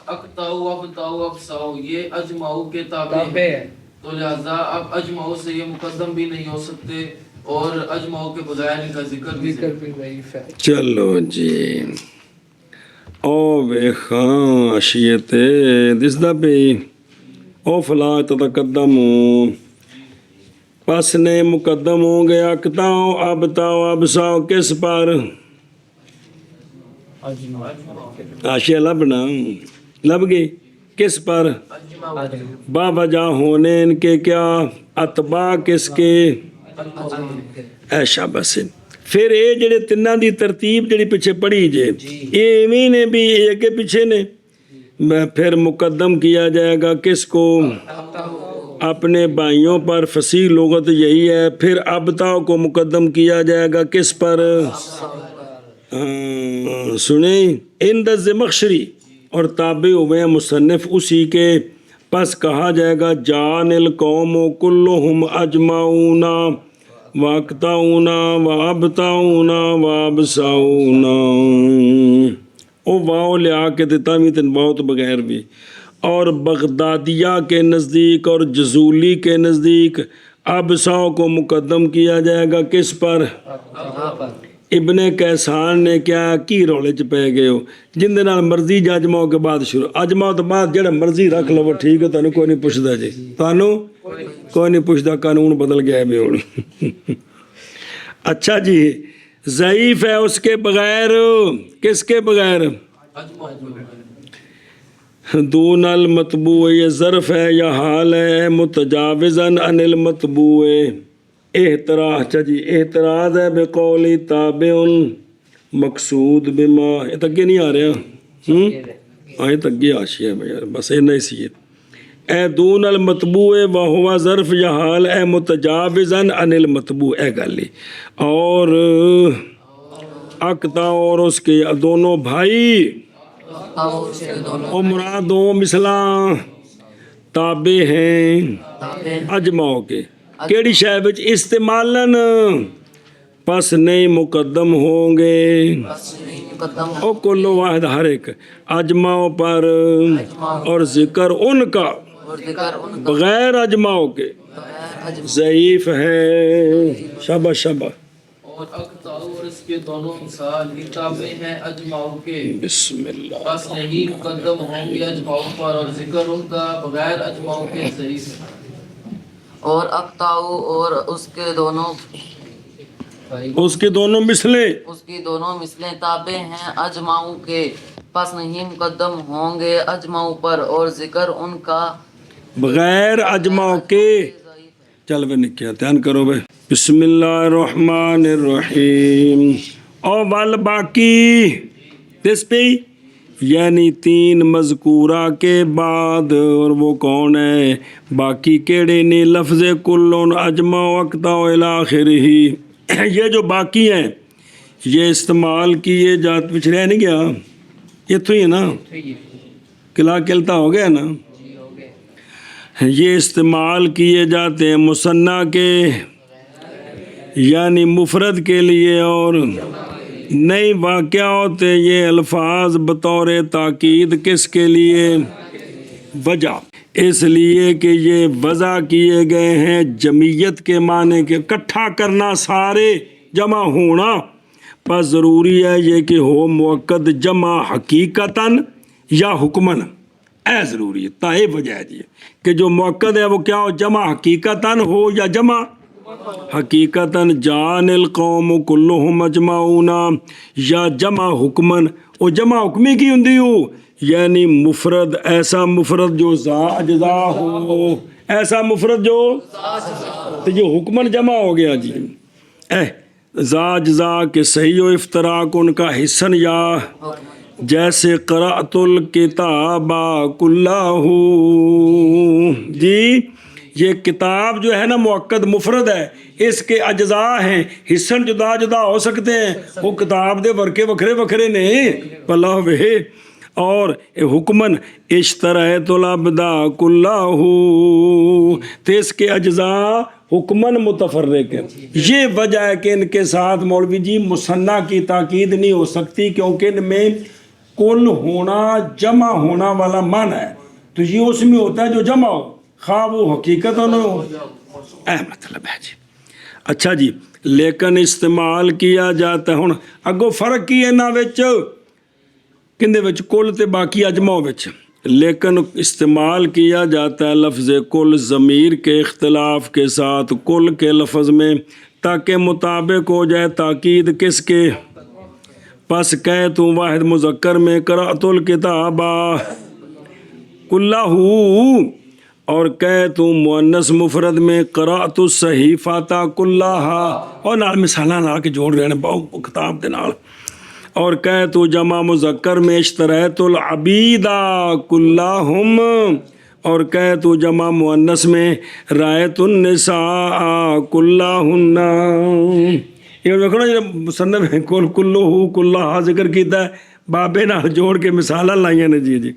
اقطاؤ ابتاؤ ابساؤ یہ اجماؤں کے تابع ہیں، تو لہذا اب اجماؤں سے یہ مقدم بھی نہیں ہو سکتے اور اجماؤں کے بغیر ان کا ذکر بھی ضعیف ہے۔ چلو جی او بے خاں اشیت دس دا پہ او فلا تتقدم پس نے مقدم ہوں گے اقتاؤ ابتاؤ ابساؤ کس پر؟ آشیاء لبنا لب گئی کس پر؟ با وجہ ہونے ان کے کیا اتباع کس کے ایشا بس۔ پھر یہ جڑے تنہ دی ترتیب جڑی پیچھے پڑھی جے یہ ایویں نے بھی ایک پیچھے نے پھر مقدم کیا جائے گا کس کو؟ اپنے بھائیوں پر، فصیح لغت یہی ہے۔ پھر ابتاؤ کو مقدم کیا جائے گا کس پر؟ سنیں اند الزمخشری اور تابع ہوئے ہیں مصنف اسی کے، پس کہا جائے گا جان القوم کلہم اجمعون واقتعون وابتعون وابسعون، او واو لیا کے دیتا بھی تن واو تو بغیر بھی، اور بغدادیہ کے نزدیک اور جزولی کے نزدیک ابساؤ کو مقدم کیا جائے گا کس پر؟ ابن کیسان نے کیا کی رولے چ پہ گئے ہو جن دے نال مرضی اجماؤ کے بعد شروع، اجماؤ تو بعد جڑا مرضی رکھ لو ٹھیک ہے، تانوں کوئی نہیں پوچھدا جی، تانوں کوئی نہیں پوچھدا، قانون بدل گیا ہے ہن۔ اچھا جی ضعیف ہے اس کے بغیر، کس کے بغیر؟ دون المطبوع یہ ظرف ہے یا حال ہے، متجاوزاً عن المطبوع احتراز، اچھا جی احتراز ہے بقول تابع مقصود بما، یہ تک نہیں آ رہا یہ تک آشیا ہے یار، بس اتنا ہی سی اے دون المطبوع وہو ظرف یا حال ہے متجاوزاً عن المطبوع اے گالی، اور اقتا اور اس کے دونوں بھائی اور مراد دو مثلاں تابع ہیں اجماؤ کے، کیڑی شے وچ استعمالن پس نہیں مقدم ہوں گے، او کل واحد ہر ایک اجماؤ پر، اور ذکر ان کا بغیر اجماؤ کے ضعیف ہے۔ شاباش شاباش۔ اور اقطاؤ اور اس کے دونوں مثال یہ تابع ہیں اجماؤں کے، بسم اللہ، بس نہیں مقدم ہوں گے اجماؤں پر، اور ذکر ان کا بغیر اجماؤں کے ضعیف ہے۔ اور اقتاؤ اور اس کے دونوں مثلیں تابع ہیں اجماؤں کے، پس نہیں مقدم ہوں گے اجماؤں پر، اور ذکر ان کا بغیر اجماؤ کے۔ چل بے نکیا دھیان کرو بے، بسم اللہ الرحمن الرحیم۔ اور وال باقی دس پہ یعنی تین مذکورہ کے بعد، اور وہ کون ہے باقی کیڑے نے؟ لفظ کلن اجمع اقطع الی آخرہ، یہ جو باقی ہیں یہ استعمال کیے جات پچھ رہ نہیں گیا، یہ تو ہی ہے نا، قلعہ کلتا ہو گیا نا، یہ استعمال کیے جاتے ہیں مثنیٰ کے یعنی مفرد کے لیے اور نہیں واقع ہوتے یہ الفاظ بطور تاکید کس کے لیے؟ وجہ اس لیے کہ یہ وضع کیے گئے ہیں جمعیت کے معنی کے اکٹھا کرنا سارے جمع ہونا، پس ضروری ہے یہ کہ ہو مؤکد جمع حقیقتاً یا حکماً، ضروری ہے تائے وجہ ہے یہ کہ جو مؤکد ہے وہ کیا ہو؟ جمع حقیقتاً ہو یا جمع حقیقتاً جان القوم کلہم اجمعون، یا جمع حکماً او جمع حکمی کی ہندی ہو یعنی مفرد، ایسا مفرد جو ذا اجزا ہو، ایسا مفرد جو تو جو حکماً جمع ہو گیا جی ذا اجزا کے صحیح و افتراق ان کا حصن یا جیسے قرأت الکتاب کلہ جی یہ کتاب جو ہے نا مؤکد مفرد ہے، اس کے اجزاء ہیں حصن جدا جدا ہو سکتے ہیں، وہ کتاب دے ورکے وکھرے وکھرے نہیں پلا ہوئے، اور حکمن اشتريت العبد کلہ تو اس کے اجزاء حکمن متفرق ہے۔ یہ وجہ ہے کہ ان کے ساتھ مولوی جی مثنیٰ کی تاکید نہیں ہو سکتی کیونکہ ان میں کل ہونا جمع ہونا والا معنی ہے، تو یہ اس میں ہوتا ہے جو جمع ہو خواہ وہ حقیقت نہ ہو، مطلب ہے جی۔ اچھا جی لیکن استعمال کیا جاتا ہے ہن اگو فرق کی ہے نا وچ کندے وچ کل تے باقی اجماع وچ، لیکن استعمال کیا جاتا ہے لفظ کل ضمیر کے اختلاف کے ساتھ کل کے لفظ میں تاکہ مطابق ہو جائے تاکید کس کے؟ پس کہہ تو واحد مذکر میں قرأت الکتاب کلہ اور کہہ تو مؤنث مفرد میں قرأت الصحیفۃ کلہا، اور نال مثالاں لا کے جوڑ رہے ہیں بہت کتاب دے نال، اور کہہ تو جمع مذکر میں اشتریت العبید کلہم، اور کہہ تو جمع مؤنث میں رایت النساء کلہن۔ یہ دیکھو نا مصنف کل کلہ کلہا ذکر کیتا ہے بابے نال جوڑ کے مثالاں لائیاں نے جی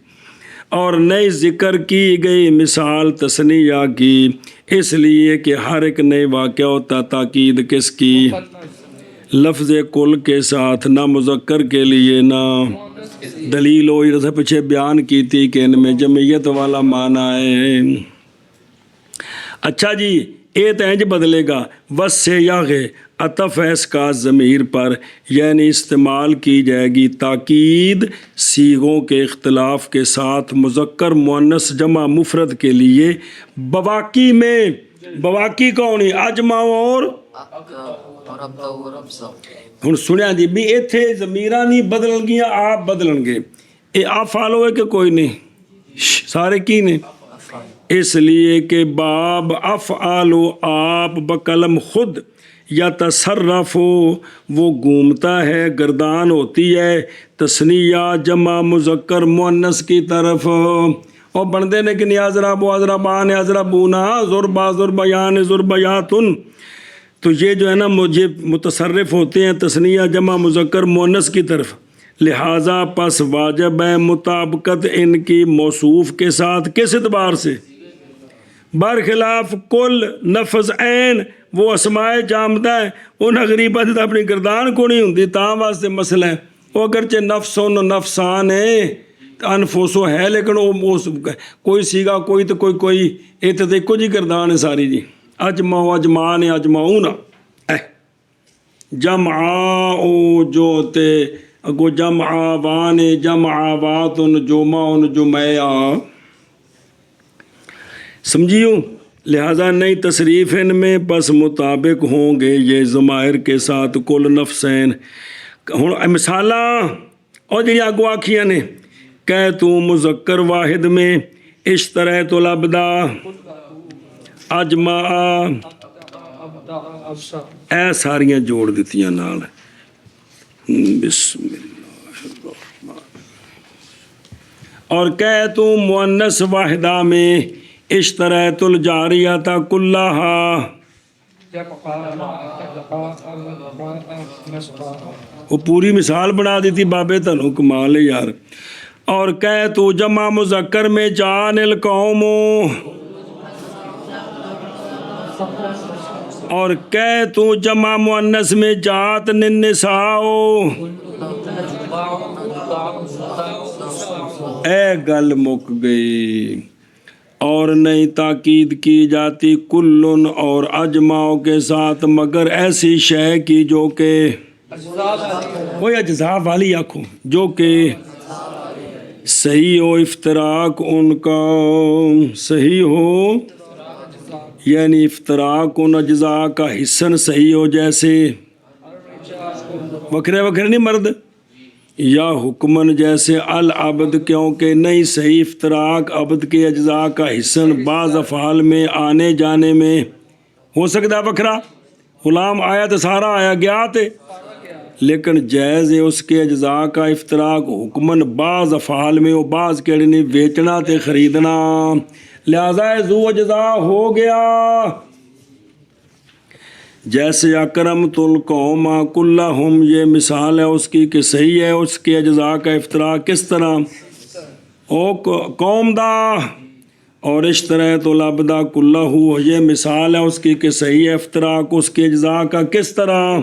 اور نئی ذکر کی گئی مثال تثنیہ کی، اس لیے کہ ہر ایک نئے واقعہ ہوتا تاکید کس کی؟ لفظ کل کے ساتھ، نہ مذکر کے لیے نہ دلیل ہو جیسے پیچھے بیان کی تھی کہ ان میں جمعیت والا معنی ہے۔ اچھا جی اے تو انج بدلے گا وس سے یاغے عطف ہے اس کا ضمیر پر، یعنی استعمال کی جائے گی تاکید صیغوں کے اختلاف کے ساتھ مذکر مؤنث جمع مفرد کے لیے بواقی میں، بواقی کونی اجمع اور ہن سنیا جی بھی ایتھے ضمیراں نہیں بدلن گیاں آپ بدلن گے، اے افعال ہوئے کہ کوئی نہیں سارے کی نے، اس لیے کہ باب افعال و آپ بقلم خود یا تصرف وہ گھومتا ہے گردان ہوتی ہے تثنیہ جمع مذکر مؤنث کی طرف، اور بندے نے کہ نیازراب و ازربان ازربونا ضربا ضربیان ضربیاتن، تو یہ جو ہے نا مجھے متصرف ہوتے ہیں تثنیہ جمع مذکر مؤنث کی طرف، لہٰذا پس واجب ہے مطابقت ان کی موصوف کے ساتھ کس اعتبار سے؟ برخلاف کل نفذ عین وہ اسماء جامدہ ہے ان غریبت اپنی گردان کو نہیں ہوتی تاں واسطے مسئلہ ہے، وہ اگرچہ نفس و نفسان ہے انفسو ہے لیکن وہ کوئی سیگا کوئی تو کوئی ایتے تے کچھ ہی گردان ہے ساری جی، اجمع و اجمان اجمعون جمعاء جو تے اگو جمع وان جمع واتن جمعن جمعا، سمجھیوں لہٰذا نئی تصریف ان میں پس مطابق ہوں گے یہ ضمائر کے ساتھ کل نفسین۔ ہن مثالاں اور جی اگو آکھیاں نے کہہ تو مذکر واحد میں اشتریت العبد اجمع اے ساریاں جوڑ دیتیاں نال، بسم اللہ الرحمن، اور کہہ تو مؤنث واحدہ میں اشتریت الجاریۃ کلہا، وہ پوری مثال بنا دی تھی بابے تنو کمال ہے یار، اور کہہ تو جمع مذکر میں جان القوم اور کہ تو جمع مؤنث میں جات نساؤ اے گل مک گئی. اور نہیں تاکید کی جاتی کلن اور اجماع کے ساتھ مگر ایسی شے کی جو کہ کوئی اجزاء والی آنکھوں جو کہ صحیح ہو افتراق ان کا صحیح ہو یعنی افتراق ان اجزاء کا حصن صحیح ہو جیسے وکھرے وکھرے نہیں مرد یا حکمن جیسے العبد کیونکہ نہیں صحیح افتراق عبد کے اجزاء کا حصن بعض افعال میں آنے جانے میں ہو سکتا ہے وکھرا. غلام آیا تو سارا آیا گیا تھے لیکن جائز ہے اس کے اجزاء کا افتراق حکمن بعض افعال میں وہ بعض کہڑے نہیں بیچنا تے خریدنا لہذا ذو اجزاء ہو گیا. جیسے اکرمت القوم کلہم یہ مثال ہے اس کی کہ صحیح ہے اس کے اجزاء کا افتراق کس طرح او قوم دا اور اشتریت العبد کلہ یہ مثال ہے اس کی کہ صحیح ہے افتراق اس کے اجزاء کا کس طرح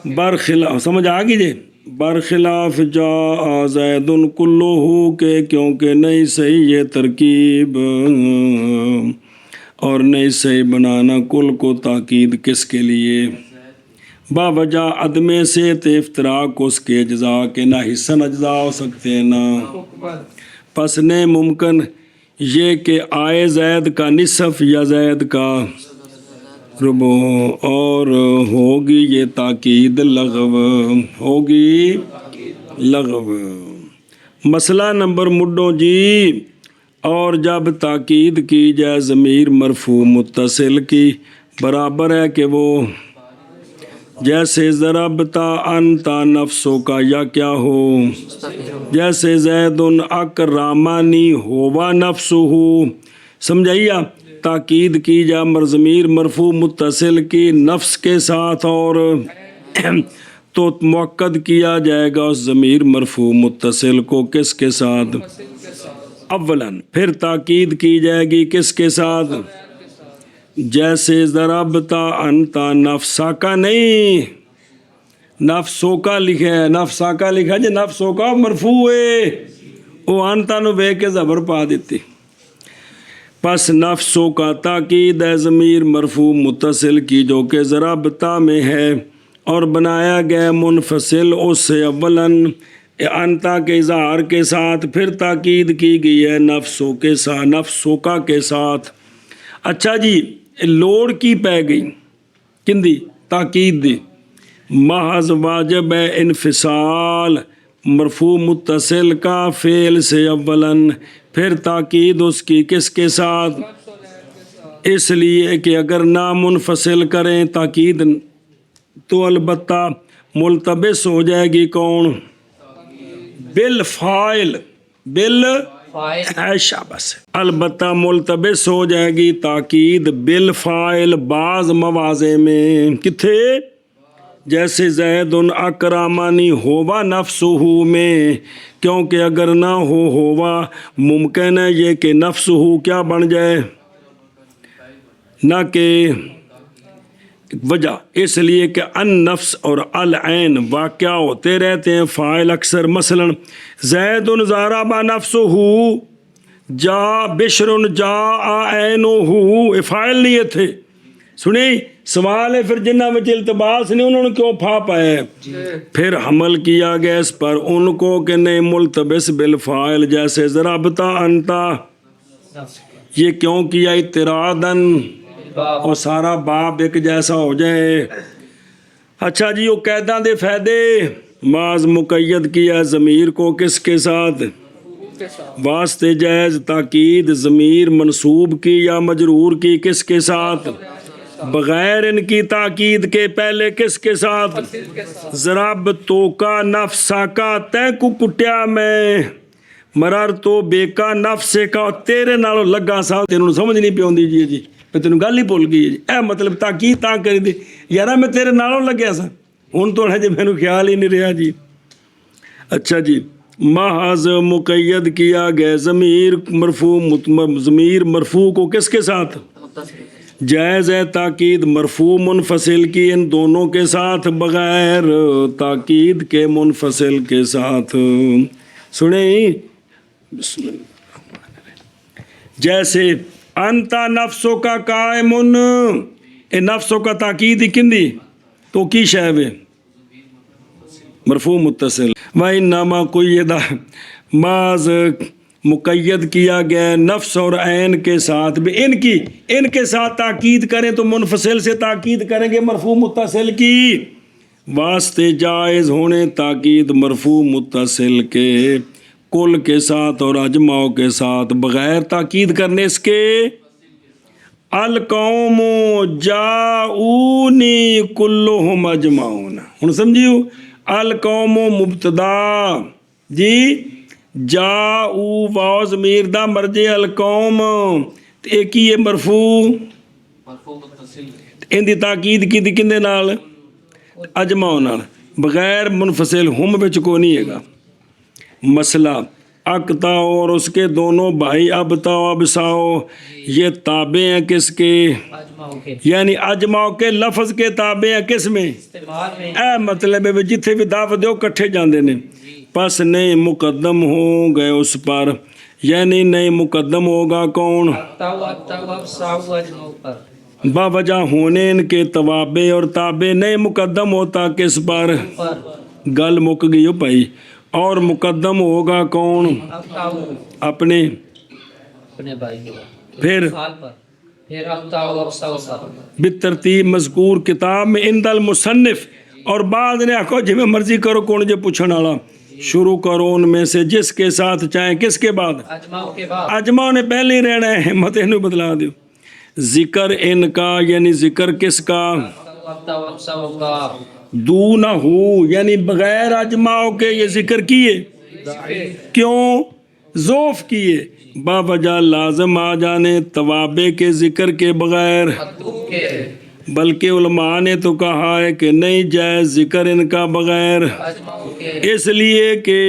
برخلاف سمجھ آ گئی جی برخلاف جا زید کلہ کے کیونکہ نہیں صحیح یہ ترکیب اور نہیں صحیح بنانا کل کو تاکید کس کے لیے باوجہ عدم سے تے افتراق اس کے اجزاء کے نہ حصن اجزاء ہو سکتے ہیں نہ پس نے ممکن یہ کہ آئے زید کا نصف یا زید کا ربع اور ہوگی یہ تاکید لغو ہوگی لغو. مسئلہ نمبر مڈو جی اور جب تاکید کی جائے ضمیر مرفوع متصل کی برابر ہے کہ وہ جیسے ضربتا انتا نفسوں کا یا کیا ہو جیسے زید اکرمانی ہوا نفسہ سمجھائیے تاکید کی جائے ضمیر مرفوع متصل کی نفس کے ساتھ اور تو مؤکد کیا جائے گا اس ضمیر مرفوع متصل کو کس کے ساتھ اولاً پھر تاکید کی جائے گی کس کے ساتھ جیسے ضربتا انتا نفسا کا نہیں نفسوں کا لکھا ہے نفسا کا لکھا جی نفسوں کا مرفوع ہے وہ انتا نو بے کے زبر پا دیتی پس نفسوں کا تاکید ہے ضمیر مرفوع متصل کی جو کہ ضربتا میں ہے اور بنایا گیا منفصل اس سے اولاً انتا کے اظہار کے ساتھ پھر تاکید کی گئی ہے نفسوں کے ساتھ نفسوں کا کے ساتھ. اچھا جی لوڑ کی پہ گئی کندی تاکید دی محض واجب ہے انفصال مرفوع متصل کا فعل سے اولاً پھر تاکید اس کی کس کے ساتھ اس لیے کہ اگر نہ منفصل کریں تاکید تو البتہ ملتبس ہو جائے گی کون بالفاعل شاباش البتہ ملتبس ہو جائے گی تاکید بالفاعل بعض مواضع میں کتھے جیسے زید اکرمانی ہوا نفسہ میں کیونکہ اگر نہ ہوا ممکن ہے یہ کہ نفسہ کیا بن جائے نہ کہ وجہ اس لیے کہ ان نفس اور العین واقع ہوتے رہتے ہیں فاعل اکثر مثلا زید ضرب نفسہ جا بشر جا عینہ فاعل لیے تھے سنیں سوال ہے پھر جنہ میں التباس نہیں انہوں نے کیوں پھا پائے پھر حمل کیا گیا اس پر ان کو کہ نہیں ملتبس بالفاعل جیسے ضربتا انتا یہ کیوں کیا اعتراضاً اور سارا باب ایک جیسا ہو جائے. اچھا جی وہ قیداں دے فائدے بعض مقید کیا ضمیر کو کس کے ساتھ واسطے جائز تاکید ضمیر منصوب کی یا مجرور کی کس کے ساتھ بغیر ان کی تاکید کے پہلے کس کے ساتھ ضرب تو کا نفسا کا تے کو کٹیا میں مرر تو بے کا نفس کا تیرے نالوں لگا سا تینوں سمجھ نہیں پیوندی جی تینوں گل ہی بھول گئی جی اے مطلب تاکید تاں کری دی یارا میں تیرے نالوں لگیا سا ہوں تو جی مینوں خیال ہی نہیں رہا جی. اچھا جی محض مقید کیا گیا ضمیر مرفوع کو کس کے ساتھ جائز ہے تاکید مرفوع منفصل کی ان دونوں کے ساتھ بغیر تاکید کے منفصل کے ساتھ. سنیں بسم اللہ. جیسے انتا نفسوں کا قائمن، اے نفسوں کا تاکید ہی کندی تو کی شہوے مرفوع متصل. وَإِنَّمَا قُيِّدَ بعض مقید کیا گیا نفس اور عین کے ساتھ بھی، ان کے ساتھ تاکید کریں تو منفصل سے تاکید کریں گے مرفوع متصل کی. واسطے جائز ہونے تاکید مرفوع متصل کے کل کے ساتھ اور اجماع کے ساتھ بغیر تاکید کرنے اس کے. القوم جاؤنی کلہم اجمعون. ہن سمجھیو القوم مبتدا جی، جاؤ واو ضمیر دا مرجع القوم تے ایک ہی ہے مرفوع ان دی تاکید کی کندے نال اجماع نال بغیر منفصل ہم وچ کو نہیں ہے گا. مسئلہ اقتا اور اس کے دونوں بھائی ابتا و ابساؤ یہ تابع ہیں کس کے؟ یعنی اجماع کے لفظ کے تابع ہیں کس میں؟ اے مطلب ہے جتھے بھی دعوت دیو کٹھے جاندے نے. پس نہیں مقدم ہو گئے اس پر، یعنی نہیں مقدم ہوگا کون؟ باوجہ ہونے ان کے توابع اور تابع نہیں مقدم ہوتا کس پر؟ گل مک گئی ہو پائی. اور مقدم ہوگا کون؟ اپنے پھر بالترتیب مذکور کتاب میں اند المصنف. اور بعد نے آخو جی میں مرضی کرو کون جو پوچھن والا شروع کرو ان میں سے جس کے ساتھ چاہیں. کس کے بعد؟ اجماع نے پہلے ہی رہنا ہے، مت انہوں بدلا دیو. ذکر ان کا یعنی ذکر کس کا؟ دو نہ ہو یعنی بغیر اجماع کے یہ ذکر کیے. کیوں؟ ذوف کیے باوجہ لازم آ جانے توابع کے ذکر کے بغیر. بلکہ علماء نے تو کہا ہے کہ نہیں جائز ذکر ان کا بغیر، اس لیے کہ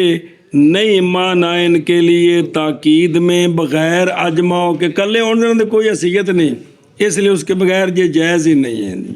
نہیں معنی ان کے لیے تاکید میں بغیر اجماع کے کلے ہونے کوئی حیثیت نہیں، اس لیے اس کے بغیر یہ جائز ہی نہیں ہے.